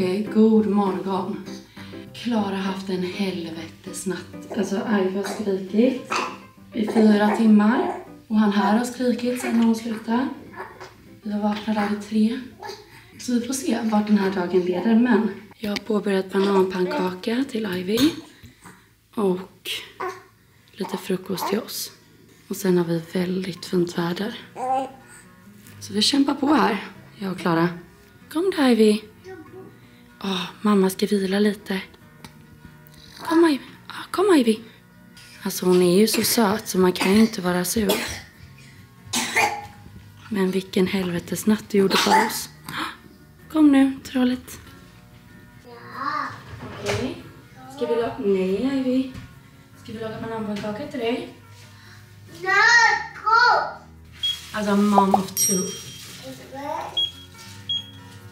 Okej, god morgon. Klara har haft en helvetesnatt. Alltså Ivy har skrikit i 4 timmar. Och han här har skrikit sen hon slutade. Vi har vaknat där vid 3. Så vi får se vart den här dagen leder. Men jag har påbörjat bananpannkaka till Ivy. Och lite frukost till oss. Och sen har vi väldigt fint väder. Så vi kämpar på här, jag och Klara. Kom då, Ivy. Mamma ska vila lite. Kom Ivy. Kom Ivy. Alltså hon är ju så söt så man kan ju inte vara sur. Men vilken helvetesnatt du gjorde för oss. Kom nu, trollet. Okej. Ska vi laga... Nej, Ivy. Ska vi laga bananpannkaka till dig? Alltså mom of 2.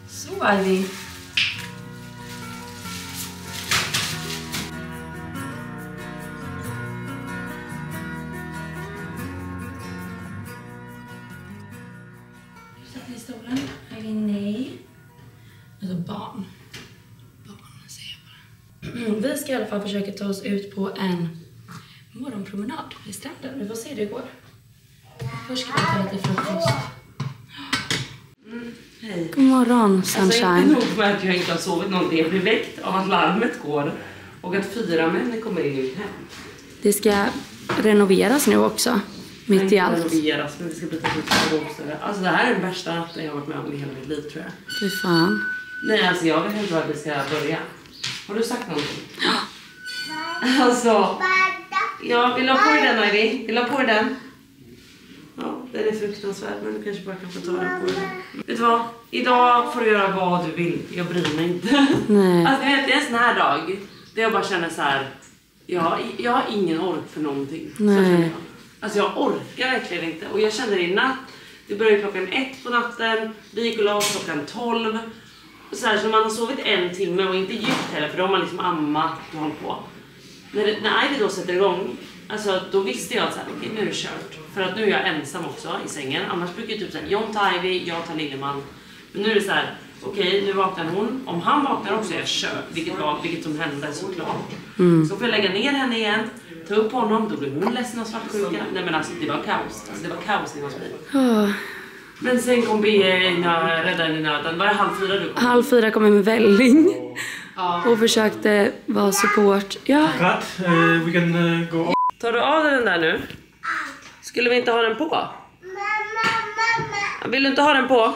Så Ivy. Sätt i stolen. Ivy, nej. Alltså barn. Barn, säger jag bara. Vi ska i alla fall försöka ta oss ut på en morgonpromenad i stranden. Vi får se hur det går. Först ska vi ta lite frukost. Hej. God morgon, sunshine. Alltså inte nog med att jag inte har sovit någonting. Jag blir väckt av att larmet går. Och att 4 män kommer in hem. Det ska renoveras nu också. Mitt i allt. Renoveras, men det ska bytas ut garderober. Alltså det här är den värsta natten jag har varit med om i hela mitt liv, tror jag. Fy fan. Nej, alltså jag vet inte var vi ska börja. Har du sagt någonting? Ja. Alltså. Ja, vill du ha på dig den, Ivy? Vill du ha på dig den? Ja, den är fruktansvärd, men du kanske bara kan få ta den på dig. Vet du vad? Idag får du göra vad du vill. Jag bryr mig inte. Nej. Alltså ni vet, det är en sån här dag där jag bara känner så här. Jag har ingen ork för någonting. Nej. Så känner jag. Alltså jag orkar verkligen inte. Och jag kände det i natt. Det började klockan 1 på natten. Vi gick och la oss klockan 12. Så här, så man har sovit 1 timme och inte djupt heller. För då har man liksom ammat och hållit på. När Ivy då sätter igång. Alltså då visste jag att okej, nu är det kört. För att nu är jag ensam också i sängen. Annars brukar jag typ säga, John tar Ivy, jag tar Lilleman. Men nu är det så här, okej, nu vaknar hon. Om han vaknar också är jag kört. Vilket som hände såklart. Så får jag lägga ner henne igen. Ta upp honom, då blir hon ledsen och svartsjuka. Nej men alltså det var kaos. Alltså det var kaos i hans bil. Men sen kom Bina rädda i nöden. Var det 3:30 du kom? 3:30 kom jag med välling. Och försökte vara support. Ja. We can go. Tar du av den där nu? Skulle vi inte ha den på? Vill du inte ha den på?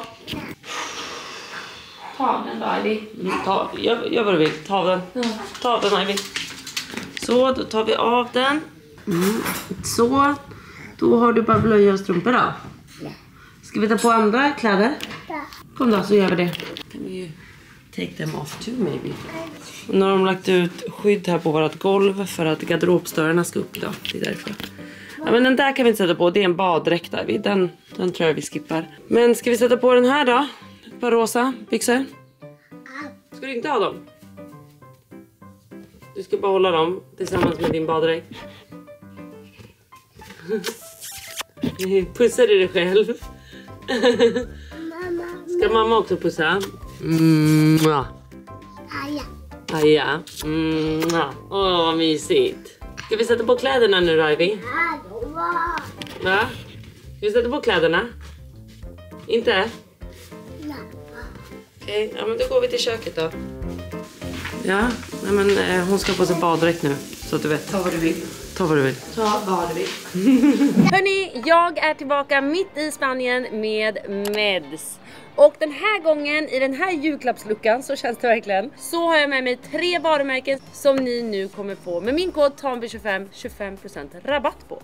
Ta den då, Ivy. Gör vad du vill. Ta av den. Ta av den, Ivy. Så, då tar vi av den. Så. Då har du bara blöja och strumpor då. Ska vi ta på andra kläder? Kom då, så gör vi det. Kan vi ju take them off too, maybe. Och nu har de lagt ut skydd här på vårt golv för att garderobsdörrarna ska upp då. Det är därför. Ja, men den där kan vi inte sätta på. Det är en baddräkt där. Den tror jag vi skippar. Men ska vi sätta på den här då? Ett par rosa byxor. Ska du inte ha dem? Du ska bara hålla dem tillsammans med din baddräkt. Pussar du dig själv? Ska mamma också pussa? Ja. Åh, vad mysigt. Ska vi sätta på kläderna nu, Ivy? Va? Ska vi sätta på kläderna? Inte? Okej, ja men då går vi till köket då. Ja, nej, men hon ska få sig baddräkt nu. Så att du vet. Ta vad du vill. Ta vad du vill. Ta vad du vill. Hörni, jag är tillbaka mitt i Spanien med Meds. Och den här gången, i den här julklappsluckan, så känns det verkligen, så har jag med mig 3 varumärken som ni nu kommer få med min kod TANBY25 25% rabatt på.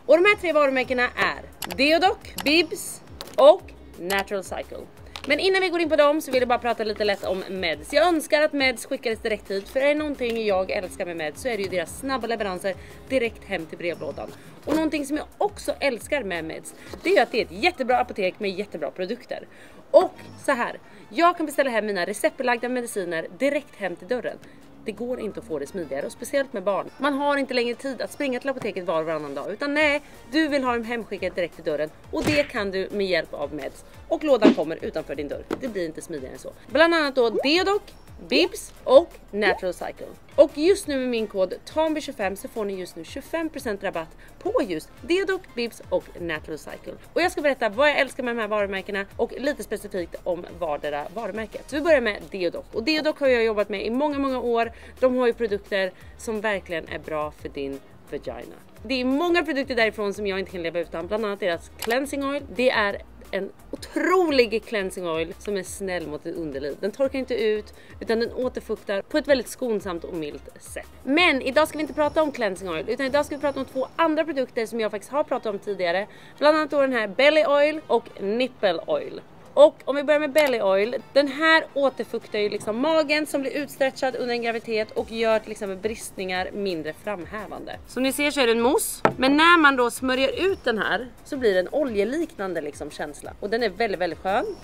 Och de här 3 varumärkena är Deodoc, Bibs och Natural Cycle. Men innan vi går in på dem så vill jag bara prata lite lätt om Meds. Jag önskar att Meds skickades direkt hit, för är det någonting jag älskar med Meds så är det ju deras snabba leveranser direkt hem till brevlådan. Och någonting som jag också älskar med Meds, det är ju att det är ett jättebra apotek med jättebra produkter. Och så här, jag kan beställa hem mina receptbelagda mediciner direkt hem till dörren. Det går inte att få det smidigare, och speciellt med barn. Man har inte längre tid att springa till apoteket var och varannan dag. Utan nej, du vill ha dem hemskickat direkt till dörren. Och det kan du med hjälp av Meds. Och lådan kommer utanför din dörr. Det blir inte smidigare än så. Bland annat då Deodoc, Bibs och Natural Cycle. Och just nu med min kod TAMBY25 så får ni just nu 25% rabatt på just Deodoc, Bibs och Natural Cycle. Och jag ska berätta vad jag älskar med de här varumärkena och lite specifikt om vardera varumärket. Så vi börjar med Deodoc. Och Deodoc har jag jobbat med i många år. De har ju produkter som verkligen är bra för din vagina. Det är många produkter därifrån som jag inte kan leva utan. Bland annat deras cleansing oil. Det är en otrolig cleansing oil som är snäll mot ditt underliv. Den torkar inte ut utan den återfuktar på ett väldigt skonsamt och milt sätt. Men idag ska vi inte prata om cleansing oil utan idag ska vi prata om 2 andra produkter som jag faktiskt har pratat om tidigare. Bland annat då den här belly oil och nipple oil. Och om vi börjar med belly oil, den här återfuktar ju liksom magen som blir utstretchad under en graviditet och gör till exempel bristningar mindre framhävande. Som ni ser så är det en mousse, men när man då smörjer ut den här så blir det en oljeliknande liksom känsla. Och den är väldigt skön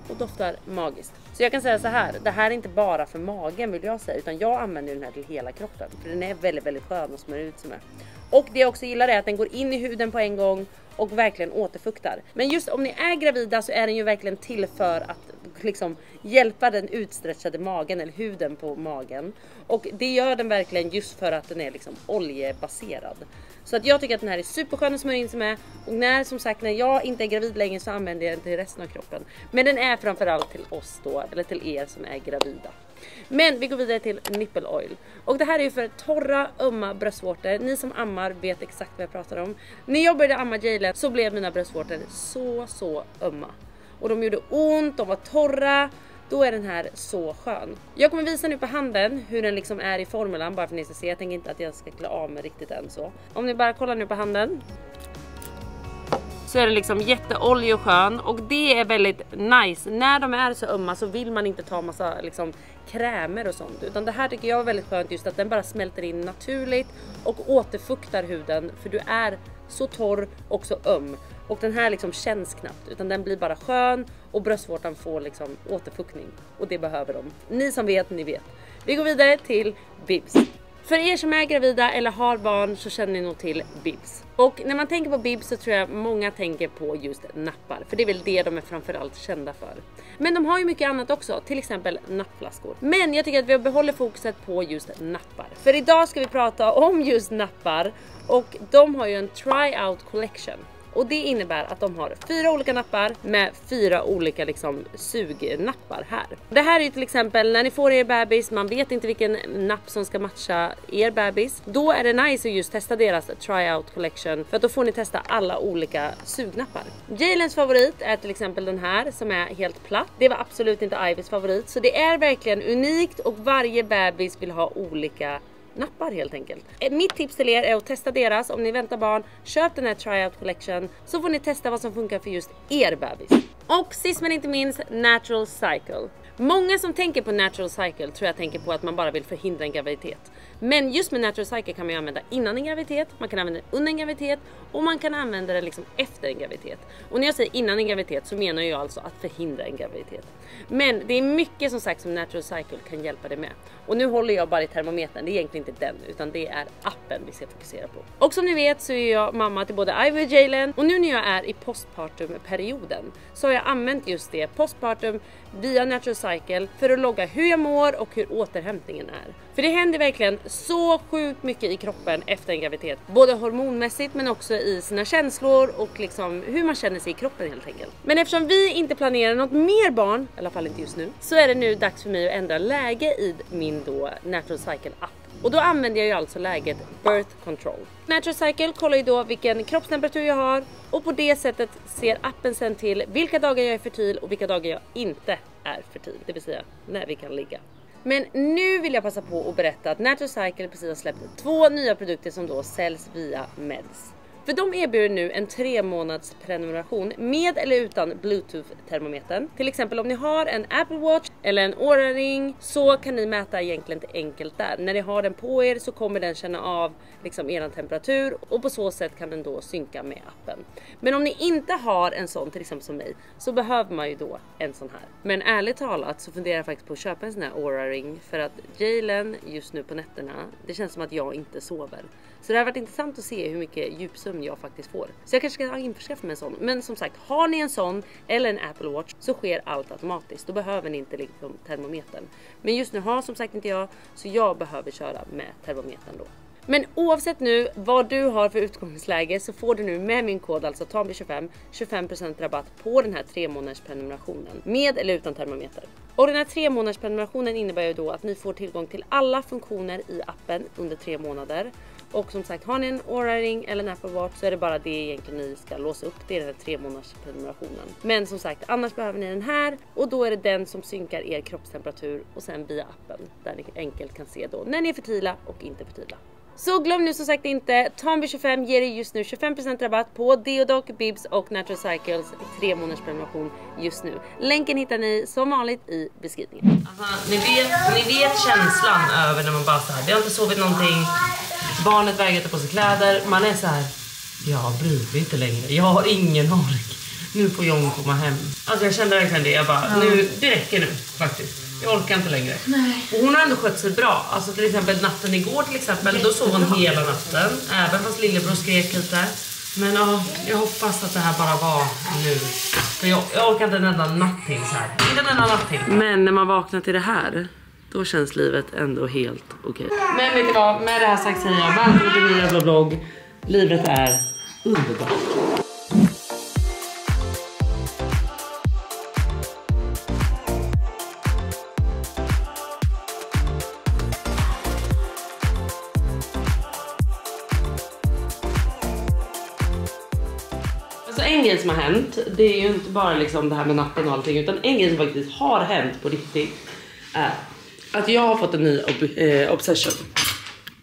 och doftar magiskt. Så jag kan säga så här, det här är inte bara för magen vill jag säga, utan jag använder den här till hela kroppen. För den är väldigt skön att smörja ut sig med. Och det jag också gillar är att den går in i huden på en gång och verkligen återfuktar. Men just om ni är gravida så är den ju verkligen till för att liksom hjälpa den utstretchade magen eller huden på magen. Och det gör den verkligen just för att den är liksom oljebaserad. Så att jag tycker att den här är superskön att smörja in sig med. Och när jag inte är gravid längre så använder jag den till resten av kroppen. Men den är framförallt till oss då, eller till er som är gravida. Men vi går vidare till nipple oil. Och det här är ju för torra, ömma bröstvårtor. Ni som ammar vet exakt vad jag pratar om. När jag började amma Jalen så blev mina bröstvårtor så ömma. Och de gjorde ont, de var torra. Då är den här så skön. Jag kommer visa nu på handen hur den liksom är i formulan. Bara för att ni ska se, jag tänker inte att jag ska klä av mig riktigt än så. Om ni bara kollar nu på handen. Så är det liksom jätteolja och skön. Och det är väldigt nice. När de är så ömma så vill man inte ta massa liksom krämer och sånt. Utan det här tycker jag är väldigt skönt, just att den bara smälter in naturligt. Och återfuktar huden. För du är så torr och så öm. Och den här liksom känns knappt. Utan den blir bara skön. Och bröstvårtan får liksom återfuktning. Och det behöver de. Ni som vet, ni vet. Vi går vidare till Bibs. För er som är gravida eller har barn så känner ni nog till Bibs. Och när man tänker på Bibs så tror jag många tänker på just nappar. För det är väl det de är framförallt kända för. Men de har ju mycket annat också. Till exempel nappflaskor. Men jag tycker att vi behåller fokuset på just nappar. För idag ska vi prata om just nappar. Och de har ju en try-out collection. Och det innebär att de har 4 olika nappar med 4 olika liksom sugnappar här. Det här är ju till exempel när ni får er bebis, man vet inte vilken napp som ska matcha er bebis. Då är det nice att just testa deras tryout collection för att då får ni testa alla olika sugnappar. Jalens favorit är till exempel den här som är helt platt. Det var absolut inte Ivys favorit, så det är verkligen unikt och varje bebis vill ha olika nappar helt enkelt. Mitt tips till er är att testa deras. Om ni väntar barn, köp den här tryout collection så får ni testa vad som funkar för just er bebis. Och sist men inte minst, Natural Cycle. Många som tänker på Natural Cycle tror jag tänker på att man bara vill förhindra en graviditet. Men just med Natural Cycle kan man ju använda innan en graviditet, man kan använda den under en graviditet och man kan använda den liksom efter en graviditet. Och när jag säger innan en graviditet så menar jag alltså att förhindra en graviditet. Men det är mycket som sagt som Natural Cycle kan hjälpa dig med. Och nu håller jag bara i termometern, det är egentligen inte den utan det är appen vi ska fokusera på. Och som ni vet så är jag mamma till både Ivy och Jalen. Och nu när jag är i postpartum-perioden så har jag använt just det, postpartum via Natural Cycle för att logga hur jag mår och hur återhämtningen är. För det händer verkligen så sjukt mycket i kroppen efter en graviditet. Både hormonmässigt men också i sina känslor och liksom hur man känner sig i kroppen helt enkelt. Men eftersom vi inte planerar något mer barn, i alla fall inte just nu, så är det nu dags för mig att ändra läge i min då Natural Cycle app. Och då använder jag ju alltså läget Birth Control. Natural Cycle kollar ju då vilken kroppstemperatur jag har och på det sättet ser appen sen till vilka dagar jag är fertil och vilka dagar jag inte är fertil. Det vill säga när vi kan ligga. Men nu vill jag passa på att berätta att Natural Cycle precis har släppt 2 nya produkter som då säljs via Meds. För de erbjuder nu en 3 månads prenumeration med eller utan Bluetooth-termometern. Till exempel om ni har en Apple Watch eller en Oura Ring så kan ni mäta egentligen enkelt där. När ni har den på er så kommer den känna av liksom er temperatur och på så sätt kan den då synka med appen. Men om ni inte har en sån, till exempel som mig, så behöver man ju då en sån här. Men ärligt talat så funderar jag faktiskt på att köpa en sån här Oura Ring för att Jalen just nu på nätterna, det känns som att jag inte sover. Så det har varit intressant att se hur mycket djupsömn om jag faktiskt får. Så jag kanske ska införskaffa mig en sån. Men som sagt, har ni en sån eller en Apple Watch så sker allt automatiskt. Då behöver ni inte liksom termometern. Men just nu har som sagt inte jag, så jag behöver köra med termometern då. Men oavsett nu vad du har för utgångsläge så får du nu med min kod, alltså TAMBY25, 25% rabatt på den här 3 månaders prenumerationen. Med eller utan termometer. Och den här 3 månaders prenumerationen innebär ju då att ni får tillgång till alla funktioner i appen under 3 månader. Och som sagt, har ni en Oura Ring eller en Apple Watch så är det bara det egentligen ni ska låsa upp. Det är den här 3 månaders prenumerationen. Men som sagt, annars behöver ni den här. Och då är det den som synkar er kroppstemperatur och sen via appen. Där ni enkelt kan se då när ni är fertila och inte fertila. Så glöm nu som sagt inte, TAMBY25 ger er just nu 25% rabatt på Deodoc, Bibs och Natural Cycles 3 månaders prenumeration just nu. Länken hittar ni som vanligt i beskrivningen. Alltså, ni vet känslan över när man bara så här, vi har inte sovit någonting, barnet vägrar ta på sig kläder, man är så här, jag bryr mig inte längre, jag har ingen ork, nu får John komma hem. Alltså jag kände verkligen det, jag bara, nu, det räcker nu faktiskt. Jag orkar inte längre. Nej. Och hon har ändå skött sig bra. Alltså till exempel natten igår till exempel. Då sov hon hela natten. Även fast lillebror skrek lite. Men jag hoppas att det här bara var nu. För jag orkar inte en enda natt till så här. Inte en enda natt till. Men när man vaknar till det här, då känns livet ändå helt okej. Men vet du vad? Med det här sagt säger jag, välkommen till min jävla blogg. Livet är underbart. En grej som har hänt, det är ju inte bara liksom det här med natten och allting, utan en grej som faktiskt har hänt på riktigt är att jag har fått en ny obsession.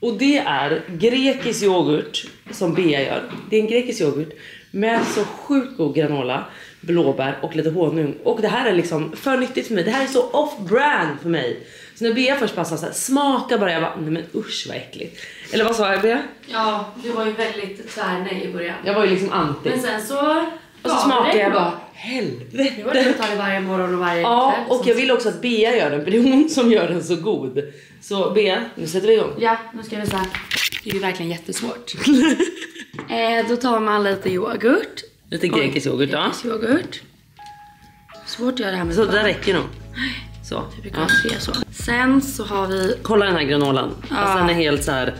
Och det är grekisk yoghurt som Bea gör. Det är en grekisk yoghurt med så sjukt god granola, blåbär och lite honung. Och det här är liksom för nyttigt för mig. Det här är så off-brand för mig. Så när Bea först passade så här, smaka bara, jag bara, nej men usch vad äckligt. Eller vad sa jag, Bea? Ja, du var ju väldigt tvärnej i början. Jag var ju liksom anti. Men sen så... Och så smakade jag bara, helvete. Det var det att ta det varje morgon och varje ja, kväll. och jag vill också att Bea gör den, för det är hon som gör den så god. Så Bea, nu sätter vi igång. Ja, nu ska vi se. Det är ju verkligen jättesvårt. Då tar man lite yoghurt. Lite grekisk yoghurt, ja. Grekisk yoghurt. Svårt att göra det här med. Så det där räcker nog. Så. Det brukar vara 3 så. Sen så har vi... Kolla den här granolan. Ja. Alltså den är helt så här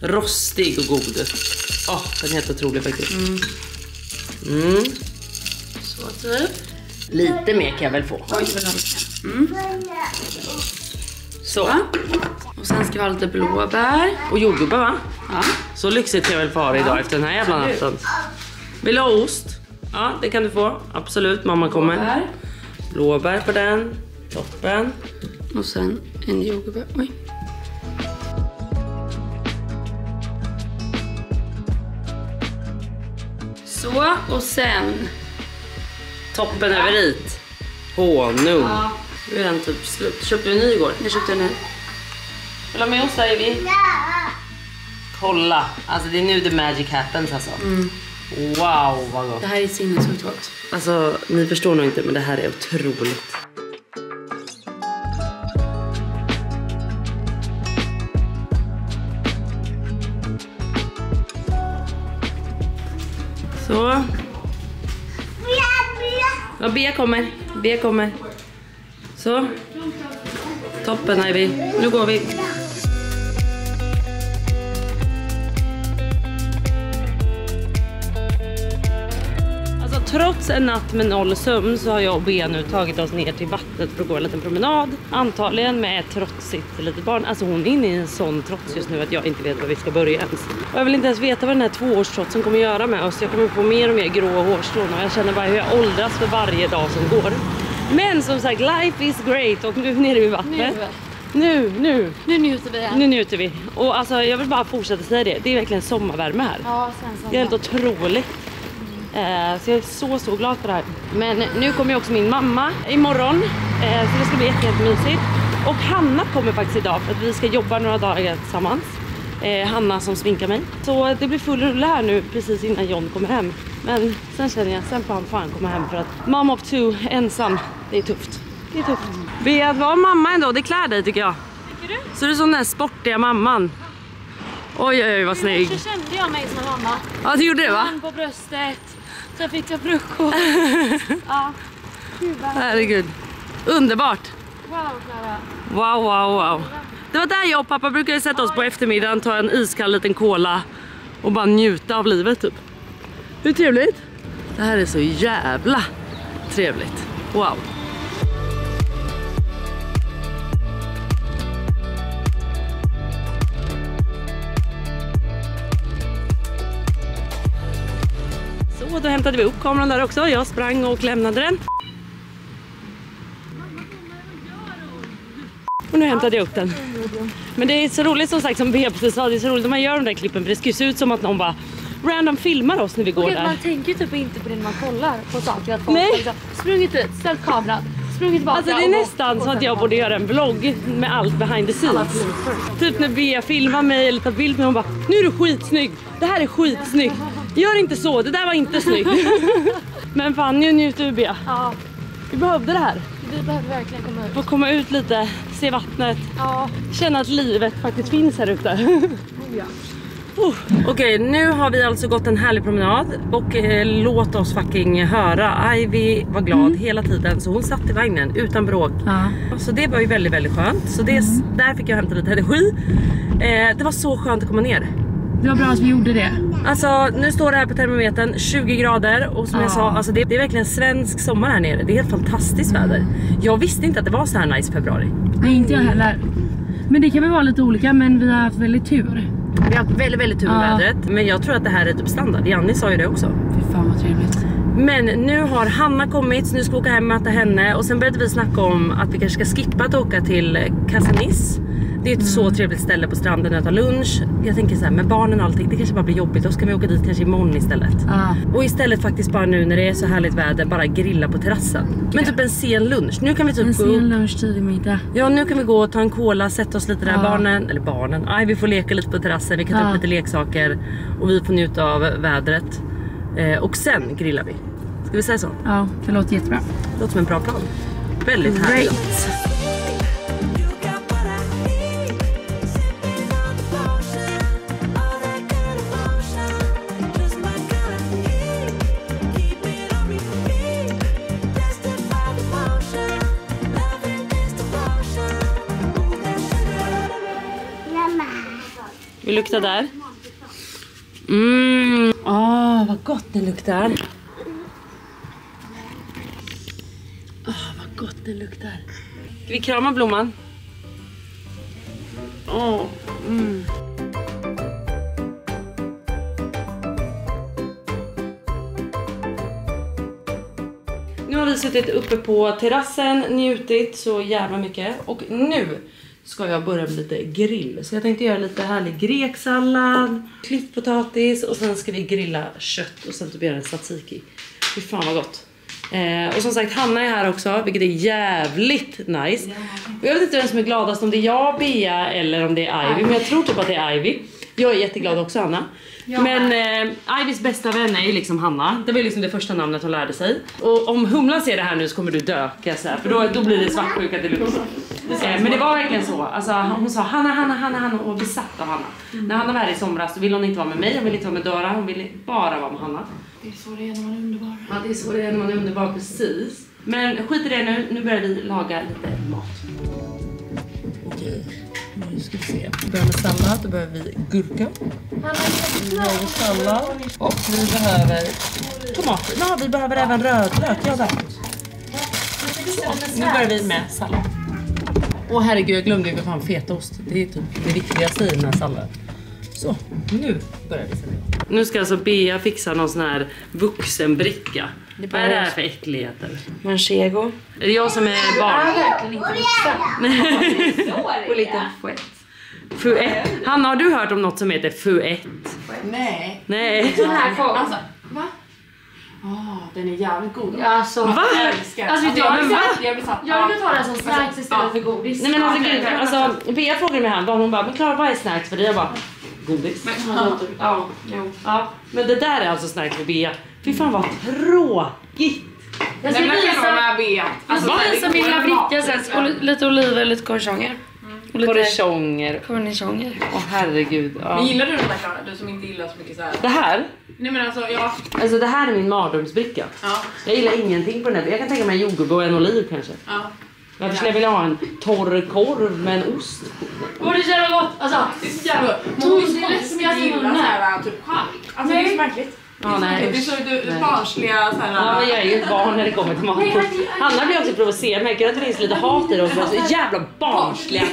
rostig och god. Den är helt otrolig faktiskt. Så typ. Lite mer kan jag väl få. Oj, vad har Så. va? Och sen ska vi ha lite blåbär. Och jordgubbar, va? Ja. Så lyxigt kan jag väl få idag efter den här jävla natten. Vill du ha ost? Ja, det kan du få. Absolut, mamma kommer. Blåbär på den. Toppen. Och sen en jordgubbe. Oj. Så, och sen... Toppen över dit. Honung. Ja. Nu är den typ slut. Köpte du en ny igår? Jag köpte den nu. Vill du ha med oss, säger vi? Kolla. Alltså det är nu the magic happens alltså. Wow, vad gott. Det här är sinnessjukt gott. Alltså, ni förstår nog inte, men det här är otroligt. Så. Ja, Bea kommer. Bea kommer. Så. Toppen, Ivy. Nu går vi. Trots en natt med 0 sömn så har jag och Bea nu tagit oss ner till vattnet för att gå en liten promenad. Antagligen med ett trotsigt litet barn. Alltså hon är inne i en sån trots just nu att jag inte vet var vi ska börja ens. Och jag vill inte ens veta vad den här 2-årstrotsen kommer göra med oss. Jag kommer få mer och mer grå hårstrån och jag känner bara hur jag åldras för varje dag som går. Men som sagt, life is great och nu nere vid vattnet. Nu njuter vi här. Nu njuter vi. Och alltså jag vill bara fortsätta säga det. Det är verkligen sommarvärme här. Ja, sen det är helt otroligt. Så jag är så glad för det här. Men nu kommer ju också min mamma imorgon. Så det ska bli jättemysigt. Och Hanna kommer faktiskt idag för att vi ska jobba några dagar tillsammans. Hanna som sminkar mig. Så det blir full rulle här nu precis innan John kommer hem. Men sen känner jag, sen får han fan komma hem för att mom of 2 ensam, det är tufft. Det är tufft. Be att vara mamma ändå, det klär dig tycker jag. Tycker du? Så du är sån där sportiga mamman. Oj, oj, oj, vad snygg. Så kände jag mig som en mamma. Ja, du gjorde det, va? Hand på bröstet. Så jag fick jag frukost. Ja. Herregud. Underbart. Wow, Clara. Wow, wow, wow. Det var där jag och pappa brukade sätta oss på eftermiddagen, ta en iskall liten cola och bara njuta av livet typ. Hur trevligt? Det här är så jävla trevligt. Wow. Så då hämtade vi upp kameran där också. Jag sprang och lämnade den. Och nu hämtade jag upp den. Men det är så roligt som sagt, som Bea precis sa, det är så roligt när man gör de där klippen, för det ska ju se ut som att någon bara random filmar oss när vi går där. Man tänker typ inte på det när man kollar på saker, att folk Nej. liksom sprungit ut, ställt kameran, sprungit tillbaka. Alltså det är nästan så att jag borde göra en vlogg med allt behind the scenes. Typ när Bea filmar mig eller tar bild med mig, hon bara, nu är du skitsnygg, det här är skitsnyggt. Gör inte så, det där var inte snyggt. Men fan, nu njuter vi, Bea. Ja, Vi behövde det här. vi behöver verkligen komma ut. Få komma ut lite, se vattnet, Ja, känna att livet faktiskt finns här ute. ja. Okej, nu har vi alltså gått en härlig promenad och låt oss fucking höra. Ivy var glad hela tiden, så hon satt i vagnen utan bråk. Ja. Så det var ju väldigt, väldigt skönt. Så det, där fick jag hämta lite energi. Det var så skönt att komma ner. Det var bra att vi gjorde det. Alltså nu står det här på termometern 20 grader och som jag sa, alltså det är verkligen svensk sommar här nere. Det är helt fantastiskt väder. Jag visste inte att det var så här nice i februari. Nej, inte jag heller. Men det kan väl vara lite olika, men vi har haft väldigt tur. Vi har haft väldigt, väldigt tur med vädret. Men jag tror att det här är typ standard. Janni sa ju det också. Fy fan vad trevligt. Men nu har Hanna kommit, så nu ska vi åka hem och möta henne. Och sen började vi snacka om att vi kanske ska skippa att åka till Casanis. Det är ett så trevligt ställe på stranden att ta lunch. Jag tänker så här, med barnen och allting, det kanske bara blir jobbigt. Då ska vi åka dit kanske imorgon istället. Och istället faktiskt bara nu när det är så härligt väder, bara grilla på terrassen. Men typ en sen lunch. Nu kan vi typ En gå. sen lunch, tidig middag. Ja, nu kan vi gå och ta en cola, sätta oss lite där, barnen. Nej, vi får leka lite på terrassen, vi kan ta upp lite leksaker och vi får njuta av vädret. Och sen grillar vi. Ska vi säga så? Ja, det låter jättebra. Det låter som en bra plan. Väldigt härligt. Vi luktar där. Vad gott det luktar. Vad gott det luktar. Ska vi krama blomman? Nu har vi suttit uppe på terrassen, njutit så jävla mycket. Och nu ska jag börja med lite grill. Så jag tänkte göra lite härlig greksallad, klipppotatis och sen ska vi grilla kött och sen typ göra en tzatziki. Fy fan vad gott. Och som sagt, Hanna är här också, vilket är jävligt nice. Och jag vet inte vem som är gladast, om det är jag, Bea eller om det är Ivy. Men jag tror typ att det är Ivy. Jag är jätteglad också, Hanna. Men Ivys bästa vän är ju liksom Hanna. Det var ju liksom det första namnet hon lärde sig. Och om Humlan ser det här nu så kommer du dö, kan jag säga. För då blir det svartsjuka till luft. Men det var verkligen så. Alltså, hon sa Hanna och besatt av Hanna. När Hanna var här i somras så ville hon inte vara med mig, hon ville inte vara med Dora, hon ville bara vara med Hanna. Det är så det är när man är underbar. Ja, det är så det är när man är underbar, precis. Men skit i det nu börjar vi laga lite mat. Okej, nu ska vi se. Vi börjar med sallad, då behöver vi gurka. Vi behöver sallad och vi behöver tomater. Ja, vi behöver även rödlök. Ja, där. Så, nu börjar vi med sallad. Åh herregud, jag glömde ju fan fetaost. Det är typ det viktigaste i den här salladen. Så, nu börjar vi servera. Nu ska alltså Bea fixa någon sån här vuxenbricka. Vad är det här för äckligheter? Manchego. Är det jag som är barn? Verkligen inte vuxen. Och lite fouette. Fouette. Hanna, har du hört om något som heter fouette? Nej. Nej. Den här kom. Alltså, va? Den är jävligt god. Alltså, Va? Alltså, jag vill ta det som snacks istället för godis. Nej men alltså Bea frågade mig här, hon bara, men Klara, vad är snacks för dig? Jag bara, godis. Ja, men det där är alltså snacks för Bea. Fy fan vad tråkigt. Jag ska visa min labricka sen. Lite oliver, lite korsanger. cornichoner. Cornichoner. Åh herregud. Ja. Men gillar du den där Klara? Du som inte gillar så mycket så här. Det här? Nej men alltså, ja. Alltså det här är min mardrömsbricka. Ja. Jag gillar ingenting på den här. Jag kan tänka mig en jordgubbe och en oliv kanske. Ja. Varför skulle jag vilja ha en torr korv med en ost? Åh, det är så jävla gott! Alltså, det är så jävla gott. Men hon är som jag gillar såhär typ chark. Alltså det är så märkligt. Ja, nej. Det är så barnsliga såhär. Ja, men jag är ju ett barn när det kommer till mat. Hanna blir också provocerad. Märker att det finns lite hat i dem. Så jävla barnsliga.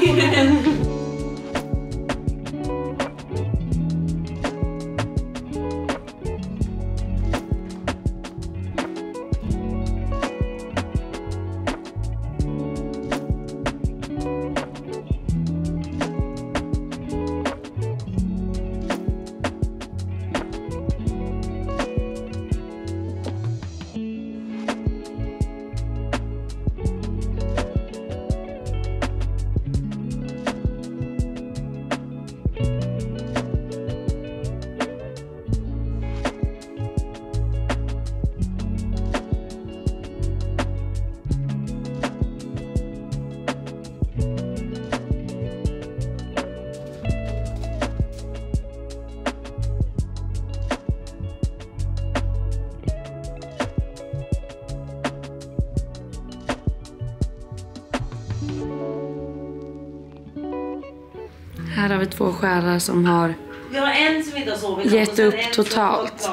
Här har vi 2 skärar som har Vi har en som inte har sovit. gett upp totalt.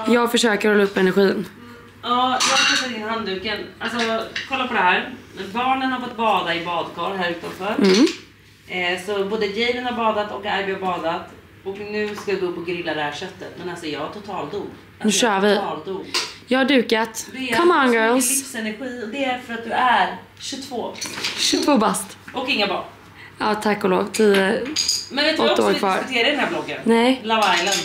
Jag försöker hålla upp energin. Ja, jag ska sätta in handduken. Alltså, kolla på det här. Barnen har fått bada i badkar här utanför. Så både Jalen har badat och Ivy har badat. Och nu ska vi gå upp och grilla det här köttet. Men alltså jag totaldog. Nu kör vi. Jag har dukat. Come on girls. Livsenergi, och det är för att du är 22. 22 bast. Och inga barn. Ja, tack och lov. 10. Men vet du vad också vi diskuterar i den här bloggen? Nej. Love Island.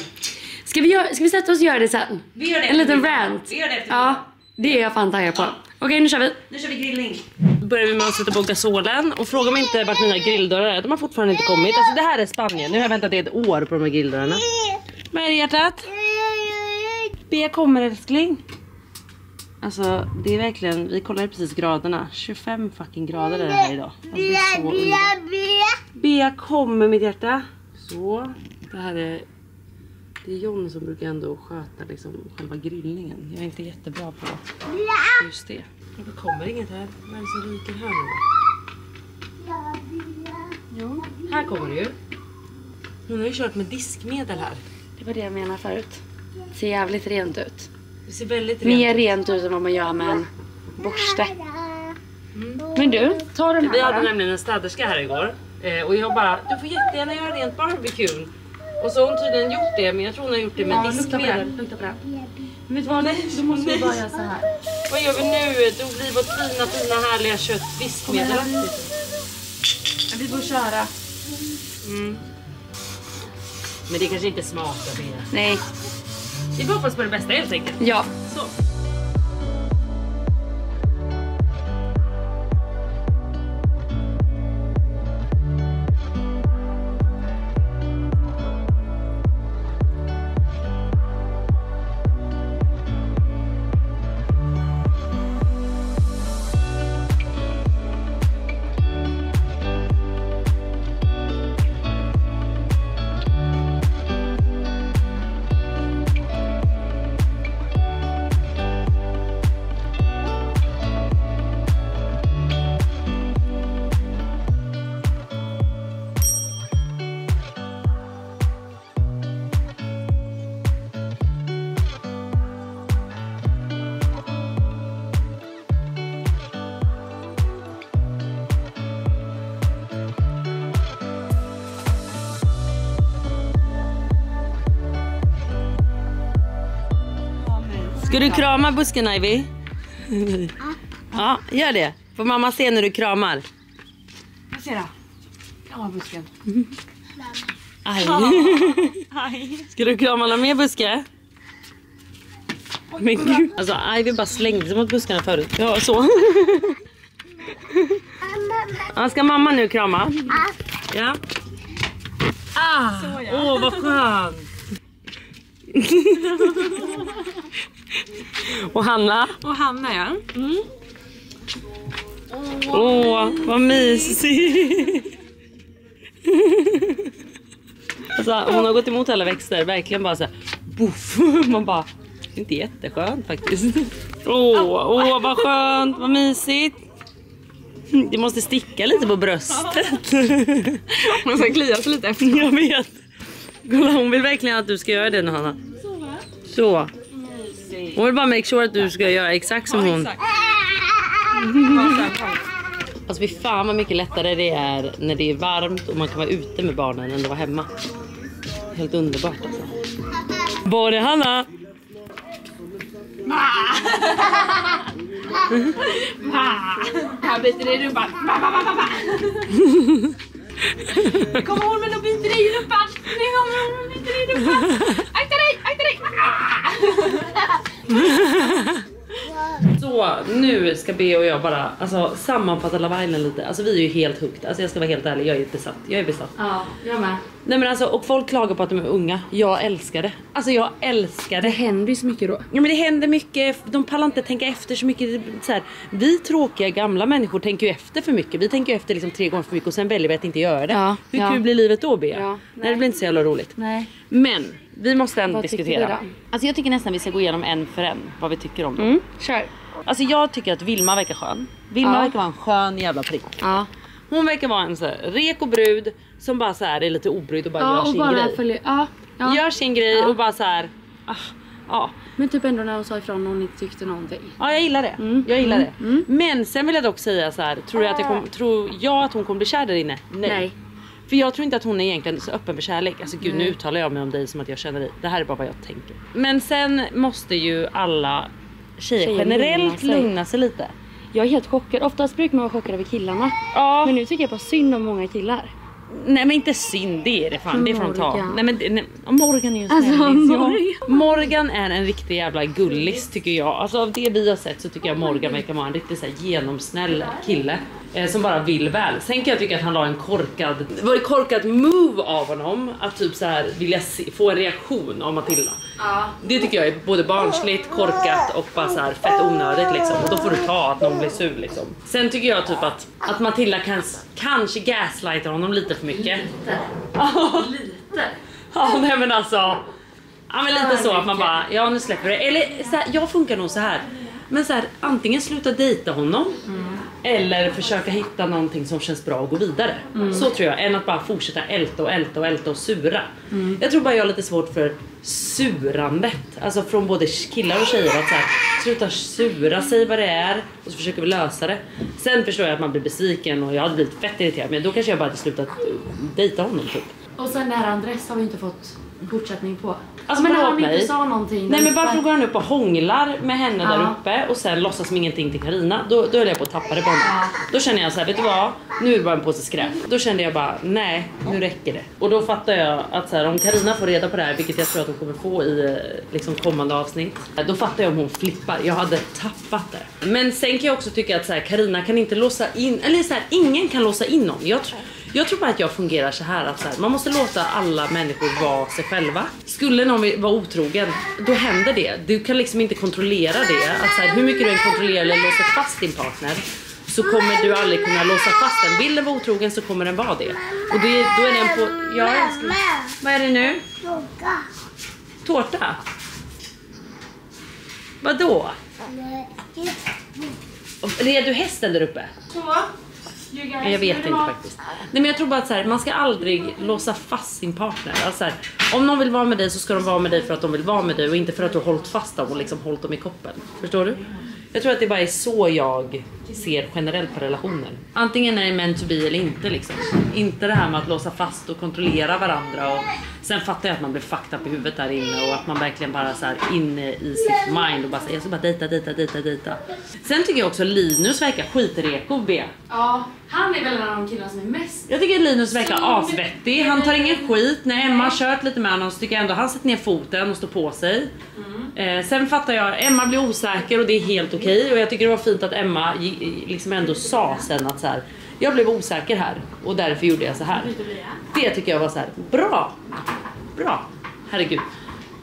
Ska vi sätta oss och göra det sen? Vi gör det. En liten rant. Vi gör det efter. Ja, det är jag fan taggad på. Ja. Okej, nu kör vi. Nu kör vi grillning. Då börjar vi med att sätta på gasolen. Och fråga mig inte vart mina grilldörrar är. De har fortfarande inte kommit. Alltså det här är Spanien. Nu har jag väntat ett år på de här grilldörrarna. Vad är det, hjärtat? Bea kommer, älskling. Alltså det är verkligen, vi kollade precis graderna. 25 fucking grader är det här idag. Alltså, det är så underbart. Bea kommer, mitt hjärta. Så, det här är... Det är John som brukar ändå sköta liksom själva grillningen. Jag är inte jättebra på just det. Det kommer inget här. Vad är det som ryker här nu då? Jo, här kommer det ju. Hon har ju kört med diskmedel här. Det var det jag menade förut. Det ser jävligt rent ut. Det ser väldigt rent Mer ut. rent ut än vad man gör med en borste. Men du, ta den här. Vi hade nämligen en städerska här igår. Och jag bara, du får jättegärna göra rent barbecue. Och så har hon tydligen gjort det, men jag tror hon har gjort det med diskmedel. Lukta på den. Men vet du vad, då måste vi bara göra så här. Vad gör vi nu? Då blir vårt fina härliga kött diskmedelaktigt. Vi får köra. Men det kanske inte smakar mer. Nej. Vi får hoppas på det bästa helt enkelt. Ja. Så. Ska du krama busken, Ivy? Ja, gör det. Får mamma se när du kramar? Jag ser det. Krama busken. Aj. Ska du krama någon mer buske? Men gud. Alltså Ivy bara slängde sig mot buskarna förut. Ja, så. Ja, ska mamma nu krama? Ja. Åh, vad skönt. Och Hanna? Och Hanna, ja. Åh, vad mysigt. Alltså, hon har gått emot alla växter, verkligen bara så här, buff. Man bara, det är inte jätteskönt faktiskt. Åh, vad skönt, vad mysigt. Det måste sticka lite på bröstet. Man ska klia sig lite efter. Jag vet. Kolla, hon vill verkligen att du ska göra det nu, Hanna. Så. Hon vill bara make sure att du ska göra exakt som hon. Alltså fy fan vad mycket lättare det är när det är varmt och man kan vara ute med barnen än att vara hemma. Helt underbart alltså. Både Hanna. Här biter det i rumpan. Nu kommer hon med och biter dig i rumpan. Nu kommer hon och biter dig i rumpan. Akta dig, akta dig. Så nu ska Bea och jag bara sammanfatta Love Island lite. Alltså vi är ju helt hooked. Alltså jag ska vara helt ärlig, jag är besatt. Ja, jag med. Nej men alltså, och folk klagar på att de är unga. Jag älskar det. Alltså jag älskar det. Det händer ju så mycket då. Ja men det händer mycket. De pallar inte tänka efter så mycket. Så här, vi tråkiga gamla människor tänker ju efter för mycket. Vi tänker ju efter liksom 3 gånger för mycket och sen väljer vi att inte göra det. Ja, Hur kul blir livet då, Bea? Ja, nej, det blir inte så jävla roligt. Nej. Men vi måste ändå Vad tycker diskutera. du då? Alltså jag tycker nästan vi ska gå igenom en för en vad vi tycker om dem. Kör. Alltså jag tycker att Vilma verkar skön. Vilma verkar vara en skön jävla prick. Ja. Hon verkar vara en så här reko brud som bara så här är lite obrydd och bara gör och sin bara grej. följer. Ja. Gör sin grej och bara så här. Ja. Men typ ändå när hon sa ifrån och hon inte tyckte någonting. Ja, jag gillar det. Jag gillar det. Men sen vill jag dock säga så här, tror jag att hon kommer bli kär där inne? Nej. För jag tror inte att hon är egentligen så öppen för kärlek. Alltså gud, nu uttalar jag mig om dig som att jag känner dig. Det här är bara vad jag tänker. Men sen måste ju alla tjejer generellt lugna sig lite. Jag är helt chockad. Oftast brukar man vara chockad över killarna. Ja. Men nu tycker jag bara synd om många killar. Nej men inte synd, det är det fan. Det är från ta. Morgan. Nej men Morgan är ju en snällis. Morgan är en riktig jävla gullis tycker jag. Alltså av det vi har sett så tycker jag Morgan verkar vara en riktigt så här genomsnäll kille som bara vill väl. Sen kan jag tycka att han la en korkad move av honom att typ så här vilja få en reaktion av Matilda. Det tycker jag är både barnsligt, korkat och bara så här fett onödigt liksom. Och då får du ta att någon blir sur liksom. Sen tycker jag typ att Matilda kanske gaslightar honom lite för mycket. Lite? Ja, nej men alltså. Ja men lite så att man bara, ja nu släpper det. Eller så här, jag funkar nog så här. Men så här, antingen sluta dejta honom eller försöka hitta någonting som känns bra och gå vidare. Så tror jag, än att bara fortsätta älta och sura. Jag tror bara jag har lite svårt för surandet. Alltså från både killar och tjejer att så här, sluta sura sig vad det är och så försöker vi lösa det. Sen förstår jag att man blir besviken och jag hade blivit fett irriterad, men då kanske jag bara hade slutat dejta honom typ. Och sen det här Andres har vi inte fått fortsättning på. Alltså men förlåt han mig. inte sa någonting. Nej men varför går han upp och hånglar med henne där uppe och sen låtsas som ingenting till Carina? Då är jag på att tappa det på honom. Då känner jag så här, vet du vad? Nu är det bara en påse skräp. Då kände jag bara, nej, nu räcker det. Och då fattar jag att så här, om Carina får reda på det här, vilket jag tror att hon kommer få i liksom kommande avsnitt, då fattar jag om hon flippar. Jag hade tappat det. Men sen kan jag också tycka att så här, Carina kan inte låsa in, eller så här, ingen kan låsa in någon. Jag tror bara att jag fungerar så här att så här, man måste låta alla människor vara sig själva. Skulle någon vara otrogen, då händer det. Du kan liksom inte kontrollera det. Att så här, hur mycket du än kontrollerar eller låser fast din partner så kommer du aldrig kunna låsa fast den. Vill den vara otrogen så kommer den vara det. Och då är den på... Ja, vad är det nu? Tårta? Vadå? Red du hästen där uppe? Jag vet inte faktiskt. Nej men jag tror bara att så här, man ska aldrig låsa fast sin partner. Alltså så här, om någon vill vara med dig så ska de vara med dig för att de vill vara med dig och inte för att du har hållit fast dem och liksom hållit dem i koppen. Förstår du? Jag tror att det bara är så jag ser generellt på relationer. Antingen är det meant to be eller inte liksom. Inte det här med att låsa fast och kontrollera varandra och sen fattar jag att man blir fucked up i huvudet där inne och att man verkligen bara så här inne i sitt mind och bara säger jag ska bara dejta. Sen tycker jag också Linus verkar skitreko B. Ja, han är väl en av de killarna som är mest. Jag tycker att Linus verkar asvettig. Han tar ingen skit. När Emma har kört lite med honom så tycker jag ändå han sätter ner foten och står på sig. Sen fattar jag, Emma blir osäker och det är helt okej. Och jag tycker det var fint att Emma liksom ändå sa sen att så här, jag blev osäker här och därför gjorde jag så här. Det tycker jag var så här, bra. Herregud.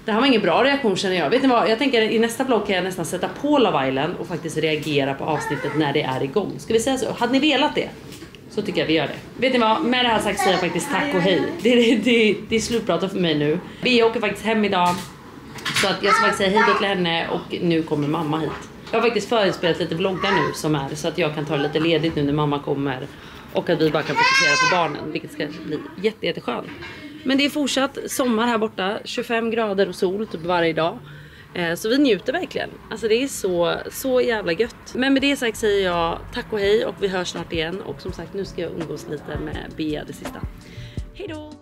Det här var ingen bra reaktion känner jag. Vet ni vad? Jag tänker i nästa vlogg kan jag nästan sätta på Love Island och faktiskt reagera på avsnittet när det är igång. Ska vi säga så? Hade ni velat det? Så tycker jag vi gör det. Vet ni vad? Med det här sagt säger jag faktiskt tack och hej. Det är slutpratat för mig nu. Vi åker faktiskt hem idag. Så att jag ska faktiskt säga hej då till henne och nu kommer mamma hit. Jag har faktiskt förinspelat lite vloggar nu som är så att jag kan ta det lite ledigt nu när mamma kommer. Och att vi bara kan fokusera på barnen, vilket ska bli jätteskönt. Men det är fortsatt sommar här borta, 25 grader och sol typ varje dag. Så vi njuter verkligen. Alltså det är så jävla gött. Men med det sagt säger jag tack och hej och vi hörs snart igen. Och som sagt nu ska jag umgås lite med Bea det sista. Hej då!